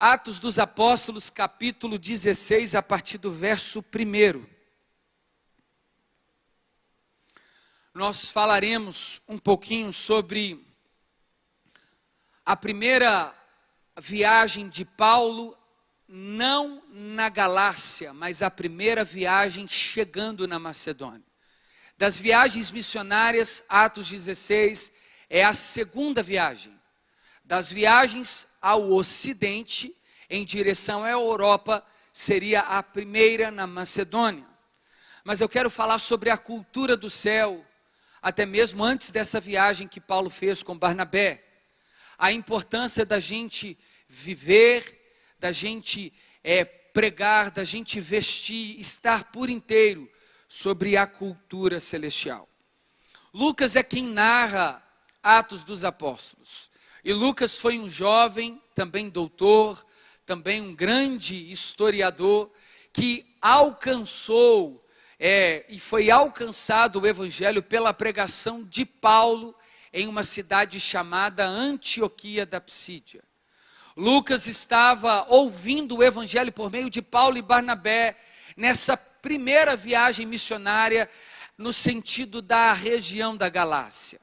Atos dos Apóstolos, capítulo 16, a partir do verso 1. Nós falaremos um pouquinho sobre a primeira viagem de Paulo, não na Galácia, mas a primeira viagem chegando na Macedônia. Das viagens missionárias, Atos 16 é a segunda viagem. Das viagens ao Ocidente, em direção à Europa, seria a primeira na Macedônia. Mas eu quero falar sobre a cultura do céu, até mesmo antes dessa viagem que Paulo fez com Barnabé. A importância da gente viver, da gente pregar, da gente vestir, estar por inteiro sobre a cultura celestial. Lucas é quem narra Atos dos Apóstolos. E Lucas foi um jovem, também doutor, também um grande historiador, que alcançou e foi alcançado o evangelho pela pregação de Paulo em uma cidade chamada Antioquia da Psídia. Lucas estava ouvindo o evangelho por meio de Paulo e Barnabé nessa primeira viagem missionária no sentido da região da Galácia.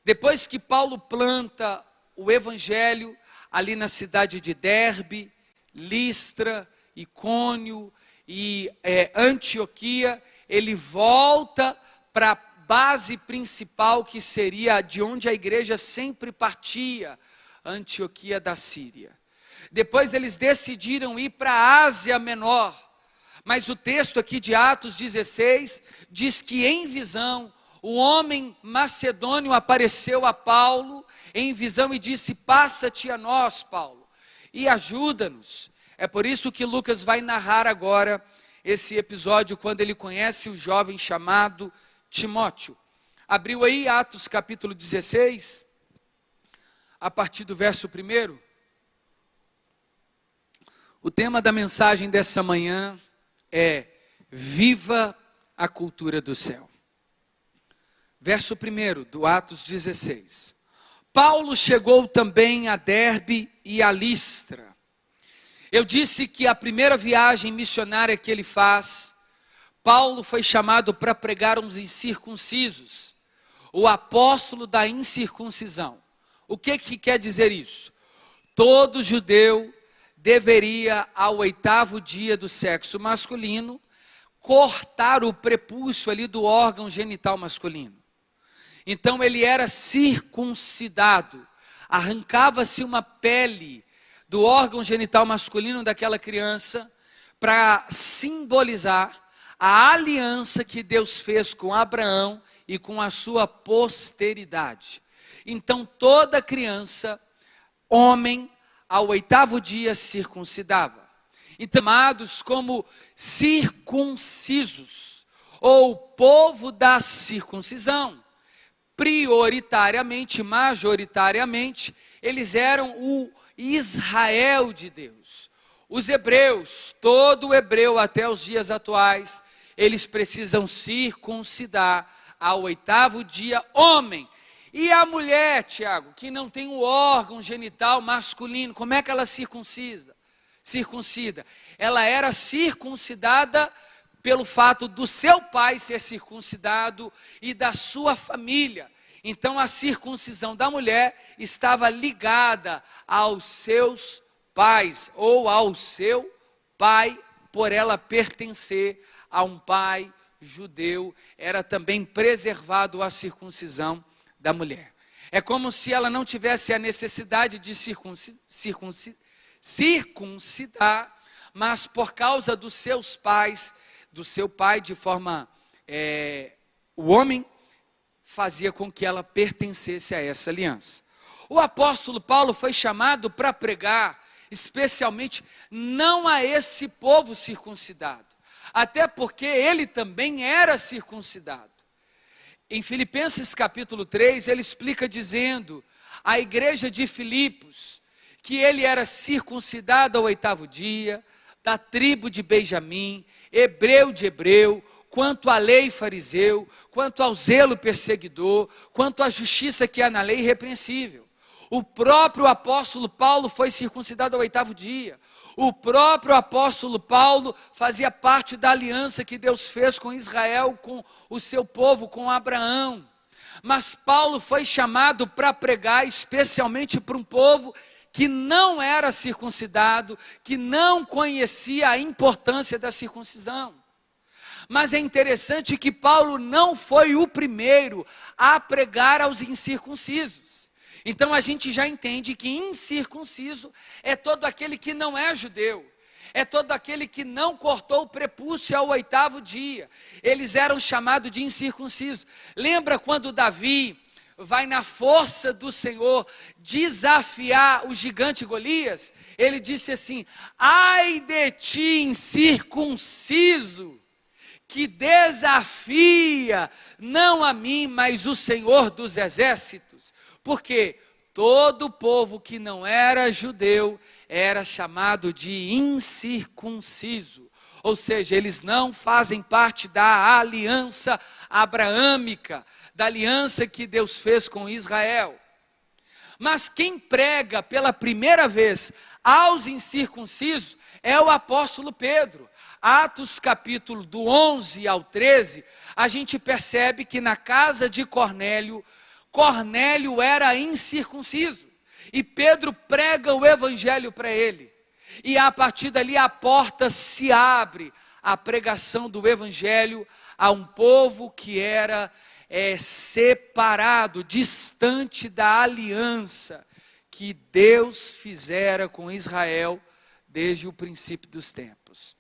Depois que Paulo planta o evangelho ali na cidade de Derbe, Listra, Icônio e Antioquia, ele volta para a base principal, que seria de onde a igreja sempre partia, Antioquia da Síria. Depois eles decidiram ir para a Ásia Menor, mas o texto aqui de Atos 16 diz que em visão o homem macedônio apareceu a Paulo em visão e disse: passa-te a nós, Paulo, e ajuda-nos. É por isso que Lucas vai narrar agora esse episódio, quando ele conhece o jovem chamado Timóteo. Abriu aí Atos capítulo 16, a partir do verso 1. O tema da mensagem dessa manhã é: viva a cultura do céu. Verso 1 do Atos 16. Paulo chegou também a Derbe e a Listra. Eu disse que a primeira viagem missionária que ele faz, Paulo foi chamado para pregar aos incircuncisos, o apóstolo da incircuncisão. O que quer dizer isso? Todo judeu deveria, ao 8º dia do sexo masculino, cortar o prepúcio ali do órgão genital masculino. Então ele era circuncidado, arrancava-se uma pele do órgão genital masculino daquela criança para simbolizar a aliança que Deus fez com Abraão e com a sua posteridade. Então toda criança, homem, ao 8º dia circuncidava. Então, amados como circuncisos, ou povo da circuncisão, prioritariamente, majoritariamente, eles eram o Israel de Deus. Os hebreus, todo hebreu até os dias atuais, eles precisam circuncidar ao 8º dia, homem. E a mulher, Tiago, que não tem o órgão genital masculino, como é que ela circuncida? Ela era circuncidada pelo fato do seu pai ser circuncidado e da sua família. Então a circuncisão da mulher estava ligada aos seus pais, ou ao seu pai, por ela pertencer a um pai judeu. Era também preservado a circuncisão da mulher. É como se ela não tivesse a necessidade de circuncidar, mas por causa dos seus pais, do seu pai de forma, o homem fazia com que ela pertencesse a essa aliança. O apóstolo Paulo foi chamado para pregar, especialmente não a esse povo circuncidado, até porque ele também era circuncidado. Em Filipenses capítulo 3, ele explica dizendo à igreja de Filipos que ele era circuncidado ao 8º dia, da tribo de Benjamim, hebreu de hebreu, quanto à lei fariseu, quanto ao zelo perseguidor, quanto à justiça que há na lei irrepreensível. O próprio apóstolo Paulo foi circuncidado ao 8º dia. O próprio apóstolo Paulo fazia parte da aliança que Deus fez com Israel, com o seu povo, com Abraão. Mas Paulo foi chamado para pregar especialmente para um povo que não era circuncidado, que não conhecia a importância da circuncisão. Mas é interessante que Paulo não foi o primeiro a pregar aos incircuncisos. Então a gente já entende que incircunciso é todo aquele que não é judeu, é todo aquele que não cortou o prepúcio ao 8º dia. Eles eram chamados de incircuncisos. Lembra quando Davi vai na força do Senhor desafiar o gigante Golias? Ele disse assim: ai de ti, incircunciso, que desafia não a mim, mas o Senhor dos exércitos. Porque todo o povo que não era judeu era chamado de incircunciso. Ou seja, eles não fazem parte da aliança abraâmica, da aliança que Deus fez com Israel. Mas quem prega pela primeira vez aos incircuncisos é o apóstolo Pedro. Atos capítulo do 11 ao 13, a gente percebe que na casa de Cornélio era incircunciso, e Pedro prega o evangelho para ele, e a partir dali a porta se abre, a pregação do evangelho a um povo que era separado, distante da aliança que Deus fizera com Israel desde o princípio dos tempos.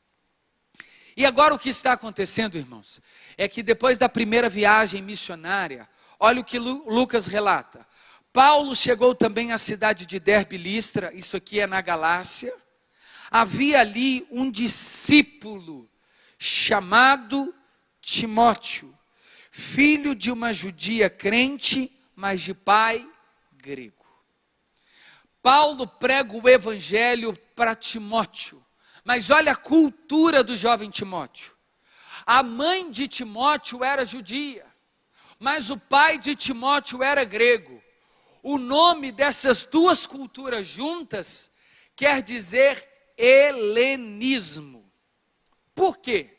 E agora o que está acontecendo, irmãos, é que depois da primeira viagem missionária, olha o que Lucas relata. Paulo chegou também à cidade de Derbe e Listra, isso aqui é na Galácia. Havia ali um discípulo chamado Timóteo, filho de uma judia crente, mas de pai grego. Paulo prega o evangelho para Timóteo, mas olha a cultura do jovem Timóteo. A mãe de Timóteo era judia, mas o pai de Timóteo era grego. O nome dessas duas culturas juntas quer dizer helenismo. Por quê?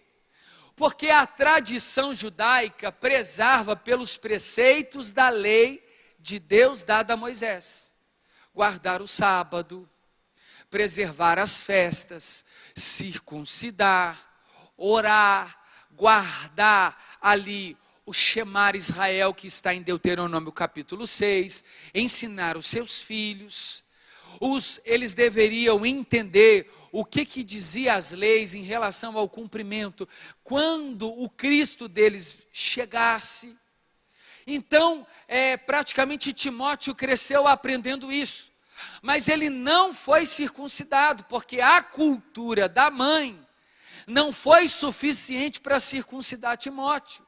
Porque a tradição judaica prezava pelos preceitos da lei de Deus dada a Moisés. Guardar o sábado, preservar as festas, circuncidar, orar, guardar ali o Shemar Israel, que está em Deuteronômio capítulo 6, ensinar os seus filhos. Eles deveriam entender o que dizia as leis em relação ao cumprimento, quando o Cristo deles chegasse. Então, praticamente Timóteo cresceu aprendendo isso, mas ele não foi circuncidado, porque a cultura da mãe não foi suficiente para circuncidar Timóteo,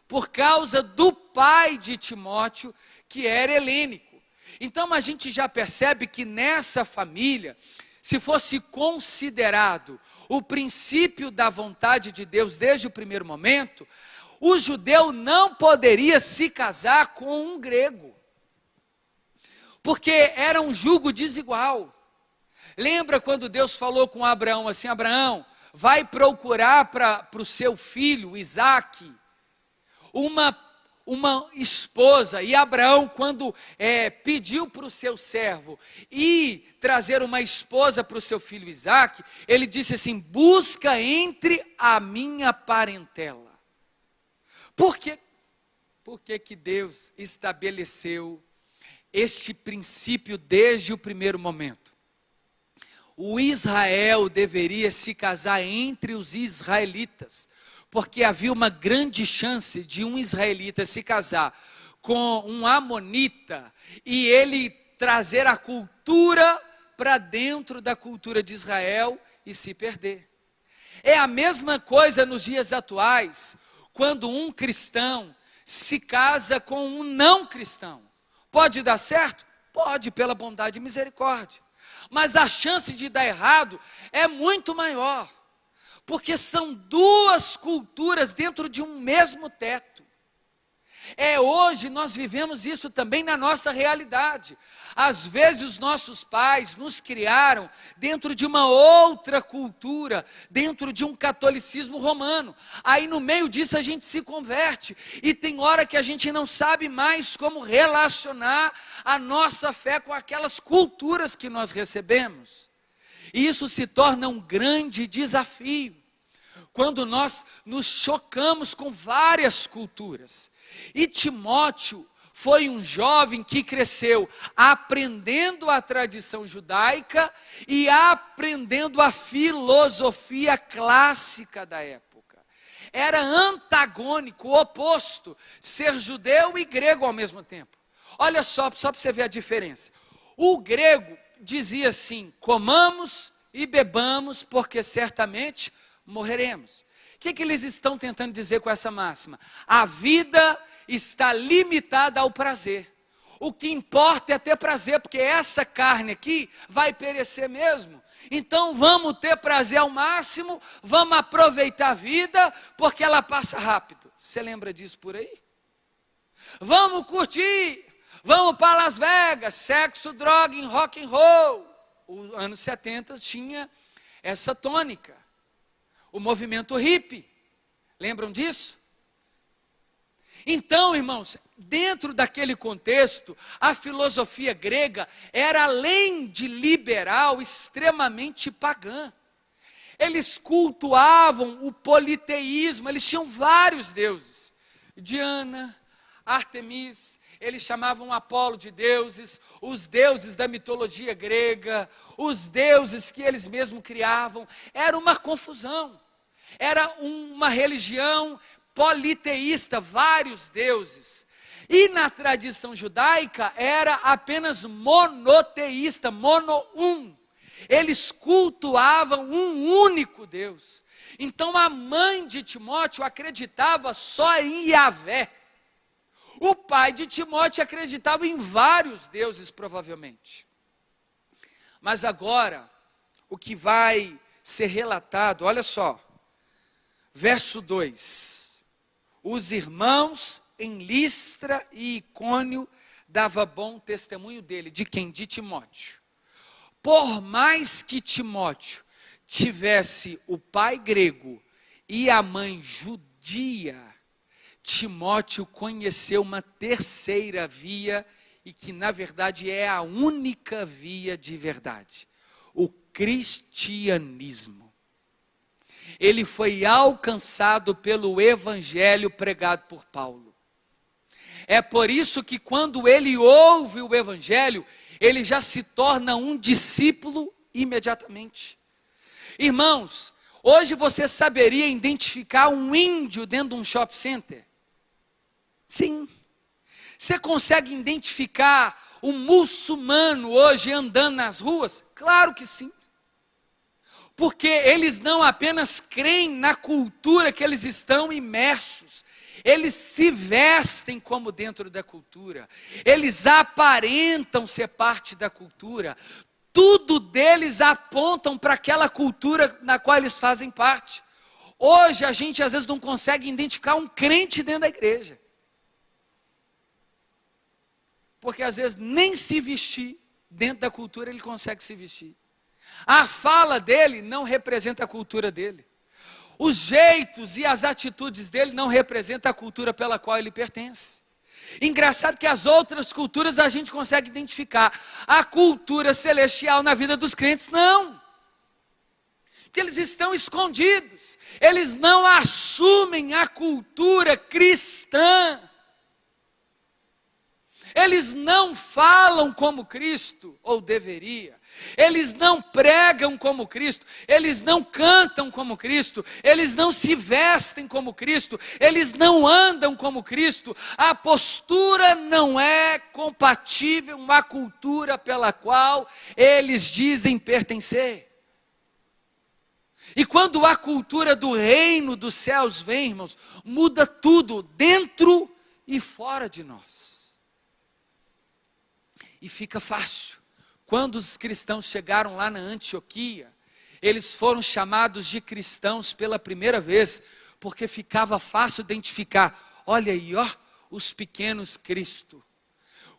por causa do pai de Timóteo, que era helênico. Então a gente já percebe que nessa família, se fosse considerado o princípio da vontade de Deus desde o primeiro momento, o judeu não poderia se casar com um grego, porque era um jugo desigual. Lembra quando Deus falou com Abraão assim: Abraão, vai procurar para o seu filho Isaque uma esposa. E Abraão, quando pediu para o seu servo ir trazer uma esposa para o seu filho Isaque, ele disse assim: busca entre a minha parentela. Por que que Deus estabeleceu este princípio desde o primeiro momento? O Israel deveria se casar entre os israelitas, porque havia uma grande chance de um israelita se casar com um amonita e ele trazer a cultura para dentro da cultura de Israel e se perder. É a mesma coisa nos dias atuais, quando um cristão se casa com um não cristão. Pode dar certo? Pode, pela bondade e misericórdia. Mas a chance de dar errado é muito maior, porque são duas culturas dentro de um mesmo teto. Hoje nós vivemos isso também na nossa realidade. Às vezes os nossos pais nos criaram dentro de uma outra cultura, dentro de um catolicismo romano. Aí no meio disso a gente se converte, e tem hora que a gente não sabe mais como relacionar a nossa fé com aquelas culturas que nós recebemos. E isso se torna um grande desafio, quando nós nos chocamos com várias culturas. E Timóteo foi um jovem que cresceu aprendendo a tradição judaica e aprendendo a filosofia clássica da época. Era antagônico, oposto, ser judeu e grego ao mesmo tempo. Olha só para você ver a diferença. O grego dizia assim: comamos e bebamos, porque certamente morreremos. O que eles estão tentando dizer com essa máxima? A vida está limitada ao prazer. O que importa é ter prazer, porque essa carne aqui vai perecer mesmo. Então vamos ter prazer ao máximo, vamos aproveitar a vida, porque ela passa rápido. Você lembra disso por aí? Vamos curtir, vamos para Las Vegas, sexo, droga, em rock and roll. Os anos 70 tinha essa tônica. O movimento hippie, lembram disso? Então, irmãos, dentro daquele contexto, a filosofia grega era, além de liberal, extremamente pagã. Eles cultuavam o politeísmo, eles tinham vários deuses. Diana, Artemis, eles chamavam Apolo de deuses, os deuses da mitologia grega, os deuses que eles mesmos criavam. Era uma confusão, era uma religião politeísta, vários deuses. E na tradição judaica era apenas monoteísta, mono-um. Eles cultuavam um único Deus. Então a mãe de Timóteo acreditava só em Yahvé. O pai de Timóteo acreditava em vários deuses, provavelmente. Mas agora, o que vai ser relatado, olha só, verso 2. Os irmãos em Listra e Icônio davam bom testemunho dele. De quem? De Timóteo. Por mais que Timóteo tivesse o pai grego e a mãe judia, Timóteo conheceu uma terceira via, e que na verdade é a única via de verdade: o cristianismo. Ele foi alcançado pelo evangelho pregado por Paulo. É por isso que quando ele ouve o evangelho, ele já se torna um discípulo imediatamente. Irmãos, hoje você saberia identificar um índio dentro de um shopping center? Sim. Você consegue identificar um muçulmano hoje andando nas ruas? Claro que sim. Porque eles não apenas creem na cultura que eles estão imersos, eles se vestem como dentro da cultura, eles aparentam ser parte da cultura, tudo deles apontam para aquela cultura na qual eles fazem parte. Hoje a gente às vezes não consegue identificar um crente dentro da igreja, porque às vezes nem se vestir dentro da cultura ele consegue se vestir. A fala dele não representa a cultura dele. Os jeitos e as atitudes dele não representam a cultura pela qual ele pertence. Engraçado que as outras culturas a gente consegue identificar. A cultura celestial na vida dos crentes, não. Porque eles estão escondidos. Eles não assumem a cultura cristã. Eles não falam como Cristo, ou deveria. Eles não pregam como Cristo, eles não cantam como Cristo, eles não se vestem como Cristo, eles não andam como Cristo. A postura não é compatível com a cultura pela qual eles dizem pertencer. E quando a cultura do reino dos céus vem, irmãos, muda tudo, dentro e fora de nós. E fica fácil. Quando os cristãos chegaram lá na Antioquia, eles foram chamados de cristãos pela primeira vez, porque ficava fácil identificar. Olha aí, ó, os pequenos Cristo.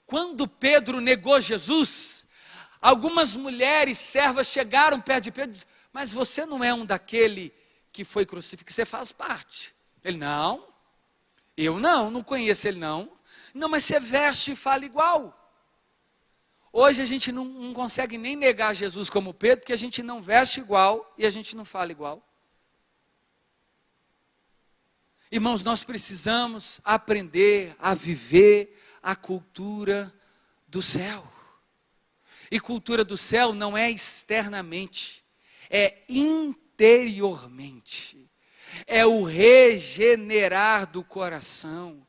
Quando Pedro negou Jesus, algumas mulheres servas chegaram perto de Pedro e disseram: mas você não é um daquele que foi crucificado, você faz parte. Ele: não, eu não conheço ele não. Não, mas você veste e fala igual. Hoje a gente não consegue nem negar Jesus como Pedro, porque a gente não veste igual e a gente não fala igual. Irmãos, nós precisamos aprender a viver a cultura do céu. E cultura do céu não é externamente, é interiormente. É o regenerar do coração.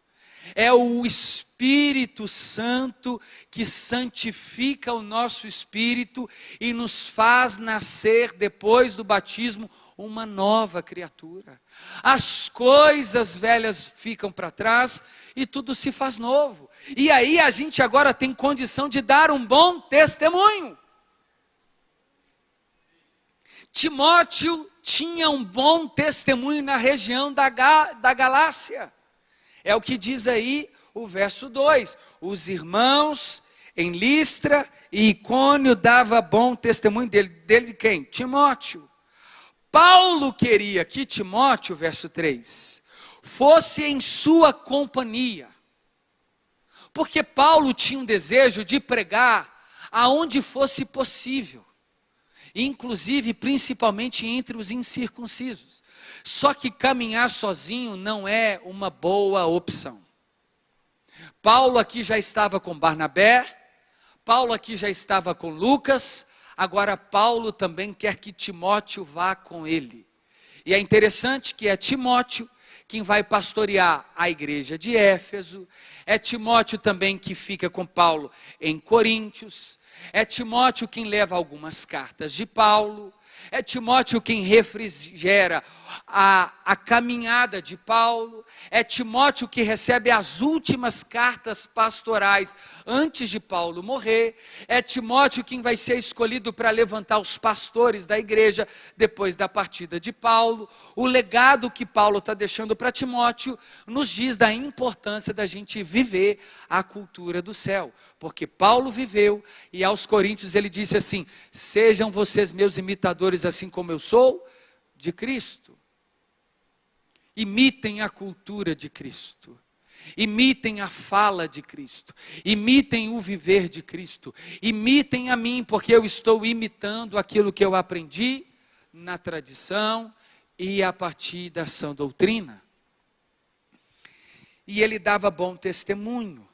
É o Espírito Santo que santifica o nosso espírito e nos faz nascer depois do batismo uma nova criatura. As coisas velhas ficam para trás e tudo se faz novo. E aí a gente agora tem condição de dar um bom testemunho. Timóteo tinha um bom testemunho na região da Galácia. É o que diz aí o verso 2. Os irmãos em Listra e Icônio davam bom testemunho dele. Dele de quem? Timóteo. Paulo queria que Timóteo, verso 3, fosse em sua companhia. Porque Paulo tinha um desejo de pregar aonde fosse possível. Inclusive, principalmente entre os incircuncisos. Só que caminhar sozinho não é uma boa opção. Paulo aqui já estava com Barnabé, Paulo aqui já estava com Lucas, agora Paulo também quer que Timóteo vá com ele. E é interessante que é Timóteo quem vai pastorear a igreja de Éfeso, é Timóteo também que fica com Paulo em Coríntios, é Timóteo quem leva algumas cartas de Paulo, é Timóteo quem refrigera a caminhada de Paulo, é Timóteo que recebe as últimas cartas pastorais antes de Paulo morrer, é Timóteo quem vai ser escolhido para levantar os pastores da igreja depois da partida de Paulo. O legado que Paulo está deixando para Timóteo nos diz da importância da gente viver a cultura do céu, porque Paulo viveu e aos Coríntios ele disse assim: sejam vocês meus imitadores assim como eu sou de Cristo. Imitem a cultura de Cristo, imitem a fala de Cristo, imitem o viver de Cristo, imitem a mim, porque eu estou imitando aquilo que eu aprendi na tradição e a partir da sã doutrina. E ele dava bom testemunho.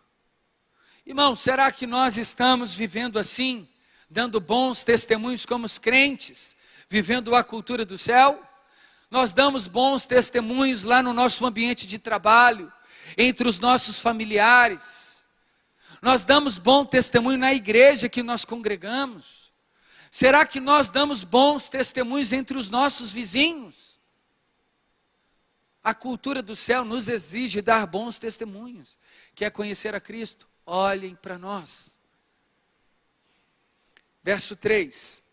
Irmão, será que nós estamos vivendo assim, dando bons testemunhos como os crentes, vivendo a cultura do céu? Nós damos bons testemunhos lá no nosso ambiente de trabalho, entre os nossos familiares. Nós damos bom testemunho na igreja que nós congregamos. Será que nós damos bons testemunhos entre os nossos vizinhos? A cultura do céu nos exige dar bons testemunhos. Quer conhecer a Cristo? Olhem para nós. Verso 3.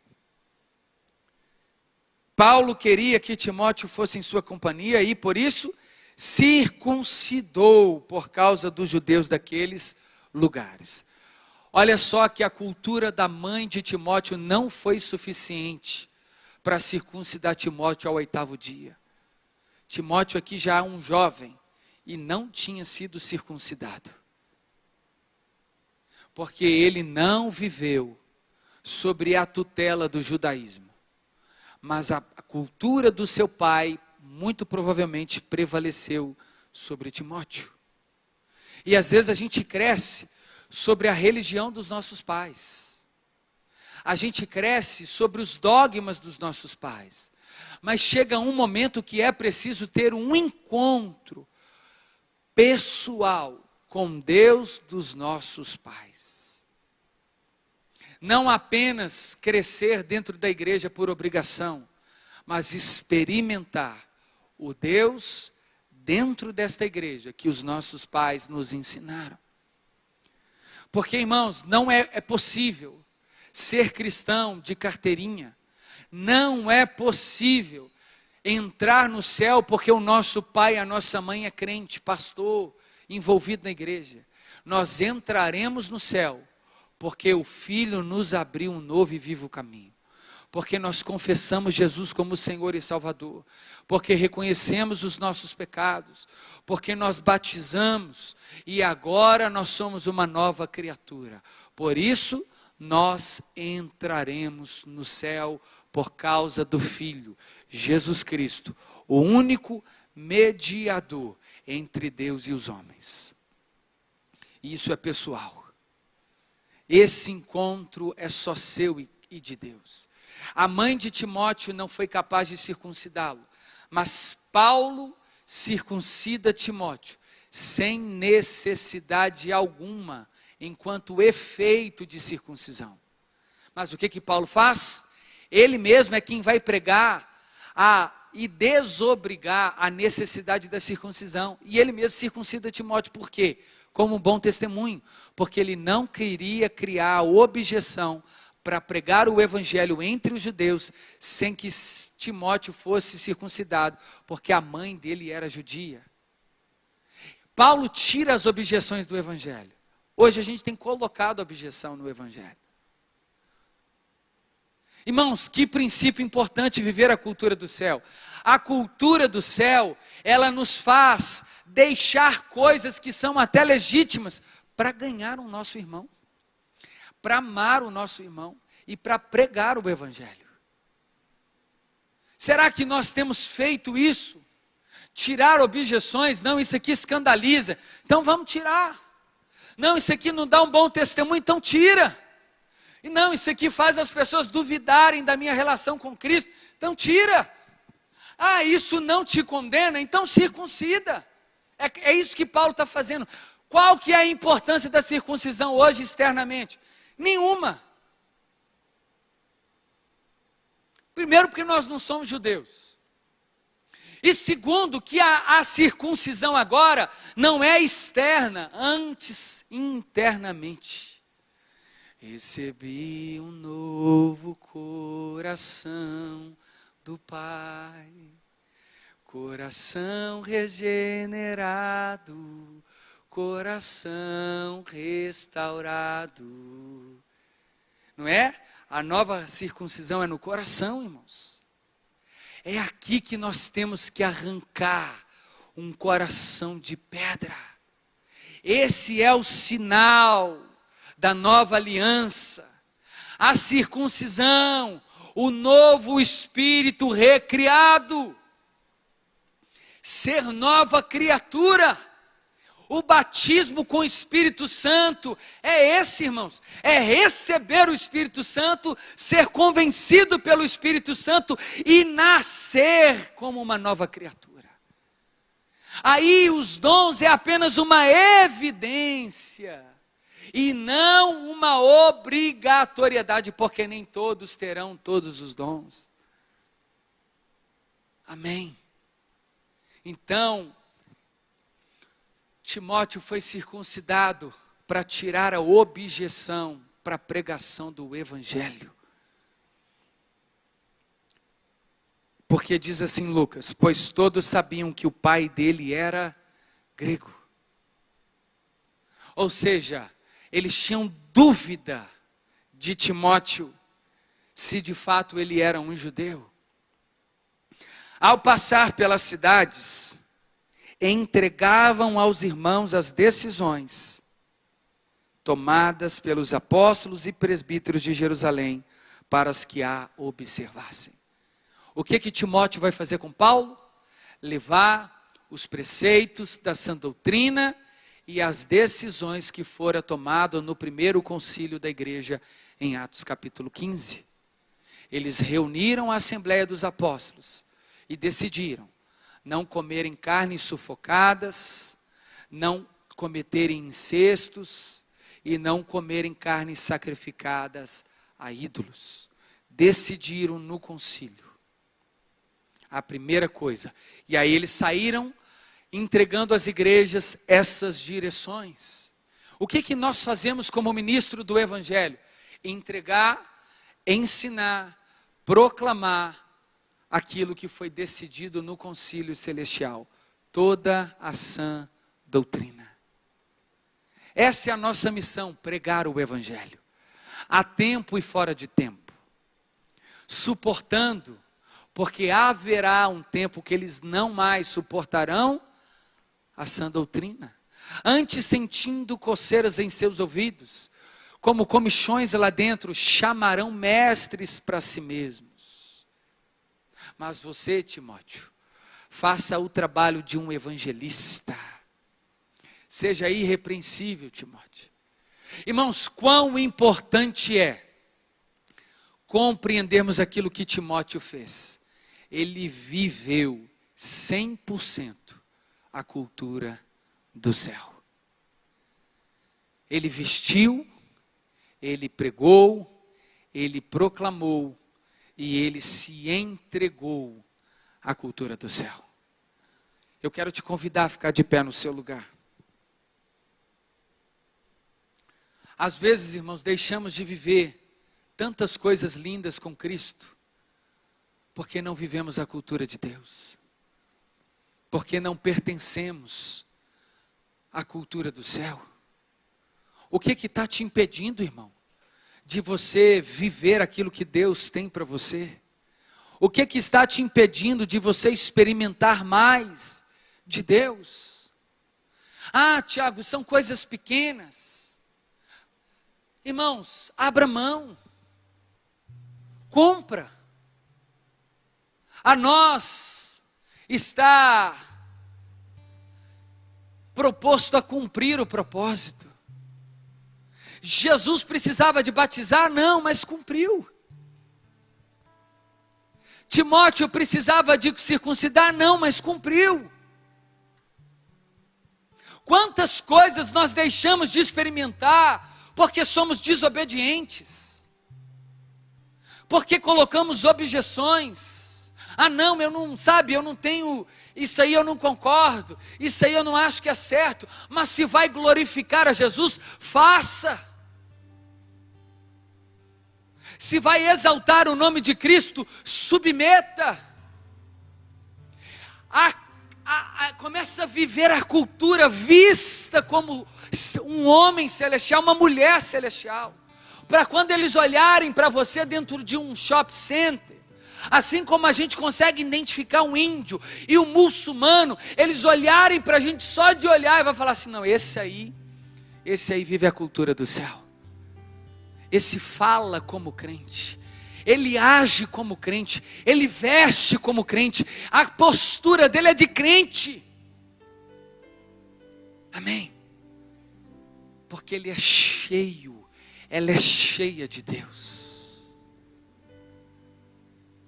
Paulo queria que Timóteo fosse em sua companhia e por isso circuncidou por causa dos judeus daqueles lugares. Olha só que a cultura da mãe de Timóteo não foi suficiente para circuncidar Timóteo ao 8º dia. Timóteo aqui já é um jovem e não tinha sido circuncidado. Porque ele não viveu sobre a tutela do judaísmo. Mas a cultura do seu pai, muito provavelmente, prevaleceu sobre Timóteo. E às vezes a gente cresce sobre a religião dos nossos pais. A gente cresce sobre os dogmas dos nossos pais. Mas chega um momento que é preciso ter um encontro pessoal com Deus dos nossos pais. Não apenas crescer dentro da igreja por obrigação, mas experimentar o Deus dentro desta igreja que os nossos pais nos ensinaram. Porque, irmãos, não é possível ser cristão de carteirinha, não é possível entrar no céu porque o nosso pai e a nossa mãe é crente, pastor, envolvido na igreja. Nós entraremos no céu, porque o Filho nos abriu um novo e vivo caminho. Porque nós confessamos Jesus como Senhor e Salvador. Porque reconhecemos os nossos pecados. Porque nós batizamos e agora nós somos uma nova criatura. Por isso, nós entraremos no céu por causa do Filho, Jesus Cristo, o único mediador entre Deus e os homens. Isso é pessoal. Esse encontro é só seu e de Deus. A mãe de Timóteo não foi capaz de circuncidá-lo, mas Paulo circuncida Timóteo sem necessidade alguma, enquanto efeito de circuncisão. Mas o que Paulo faz? Ele mesmo é quem vai pregar e desobrigar a necessidade da circuncisão. E ele mesmo circuncida Timóteo. Por quê? Como um bom testemunho. Porque ele não queria criar a objeção para pregar o evangelho entre os judeus, sem que Timóteo fosse circuncidado, porque a mãe dele era judia. Paulo tira as objeções do evangelho. Hoje a gente tem colocado objeção no evangelho. Irmãos, que princípio importante viver a cultura do céu. A cultura do céu, ela nos faz deixar coisas que são até legítimas para ganhar o nosso irmão, para amar o nosso irmão e para pregar o evangelho. Será que nós temos feito isso? Tirar objeções? Não, isso aqui escandaliza, então vamos tirar. Não, isso aqui não dá um bom testemunho, então tira. E não, isso aqui faz as pessoas duvidarem da minha relação com Cristo, então tira. Ah, isso não te condena, então circuncida. É isso que Paulo está fazendo. Qual que é a importância da circuncisão hoje externamente? Nenhuma. Primeiro, porque nós não somos judeus. E segundo, que a circuncisão agora não é externa, antes internamente. Recebi um novo coração do Pai, coração regenerado, coração restaurado. Não é? A nova circuncisão é no coração, irmãos. É aqui que nós temos que arrancar um coração de pedra. Esse é o sinal da nova aliança. A circuncisão, o novo espírito recriado. Ser nova criatura. O batismo com o Espírito Santo é esse, irmãos. É receber o Espírito Santo, ser convencido pelo Espírito Santo e nascer como uma nova criatura. Aí os dons é apenas uma evidência e não uma obrigatoriedade, porque nem todos terão todos os dons. Amém. Então, Timóteo foi circuncidado para tirar a objeção para a pregação do evangelho. Porque diz assim Lucas, pois todos sabiam que o pai dele era grego. Ou seja, eles tinham dúvida de Timóteo, se de fato ele era um judeu. Ao passar pelas cidades, entregavam aos irmãos as decisões tomadas pelos apóstolos e presbíteros de Jerusalém para as que a observassem. O que Timóteo vai fazer com Paulo? Levar os preceitos da sã doutrina e as decisões que fora tomado no primeiro concílio da igreja em Atos capítulo 15. Eles reuniram a assembleia dos apóstolos e decidiram não comerem carnes sufocadas, não cometerem incestos e não comerem carnes sacrificadas a ídolos. Decidiram no concílio. A primeira coisa. E aí eles saíram entregando às igrejas essas direções. O que nós fazemos como ministro do evangelho? Entregar, ensinar, proclamar aquilo que foi decidido no concílio celestial, toda a sã doutrina. Essa é a nossa missão, pregar o Evangelho, a tempo e fora de tempo, suportando, porque haverá um tempo que eles não mais suportarão a sã doutrina, antes sentindo coceiras em seus ouvidos, como comichões lá dentro, chamarão mestres para si mesmos. Mas você, Timóteo, faça o trabalho de um evangelista, seja irrepreensível, Timóteo. Irmãos, quão importante é compreendermos aquilo que Timóteo fez. Ele viveu 100% a cultura do céu. Ele vestiu, ele pregou, ele proclamou e ele se entregou à cultura do céu. Eu quero te convidar a ficar de pé no seu lugar. Às vezes, irmãos, deixamos de viver tantas coisas lindas com Cristo, porque não vivemos a cultura de Deus, porque não pertencemos à cultura do céu. O que está te impedindo, irmão, de você viver aquilo que Deus tem para você? O que está te impedindo de você experimentar mais de Deus? Ah, Tiago, são coisas pequenas. Irmãos, abra mão, compra. A nós está proposto a cumprir o propósito. Jesus precisava de batizar? Não, mas cumpriu. Timóteo precisava de circuncidar? Não, mas cumpriu. Quantas coisas nós deixamos de experimentar porque somos desobedientes, porque colocamos objeções. Ah não, eu não tenho, isso aí eu não concordo, isso aí eu não acho que é certo. Mas se vai glorificar a Jesus, faça. Se vai exaltar o nome de Cristo, submeta. Começa a viver a cultura, vista como um homem celestial, uma mulher celestial, para quando eles olharem para você dentro de um shopping center, assim como a gente consegue identificar um índio e um muçulmano, eles olharem para a gente só de olhar e vai falar assim, não, esse aí vive a cultura do céu, esse fala como crente, ele age como crente, ele veste como crente, a postura dele é de crente. Amém? Porque ele é cheio, ela é cheia de Deus.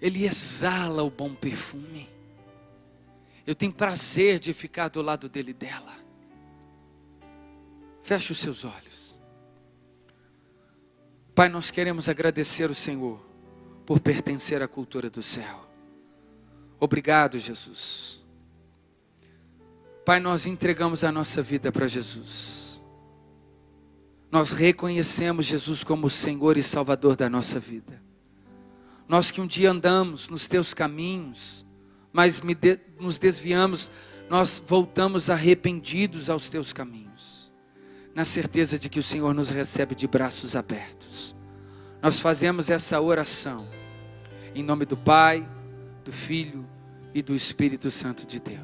Ele exala o bom perfume. Eu tenho prazer de ficar do lado dele e dela. Feche os seus olhos. Pai, nós queremos agradecer o Senhor por pertencer à cultura do céu. Obrigado, Jesus. Pai, nós entregamos a nossa vida para Jesus. Nós reconhecemos Jesus como o Senhor e Salvador da nossa vida. Nós que um dia andamos nos teus caminhos, mas nos desviamos, nós voltamos arrependidos aos teus caminhos, na certeza de que o Senhor nos recebe de braços abertos. Nós fazemos essa oração em nome do Pai, do Filho e do Espírito Santo de Deus.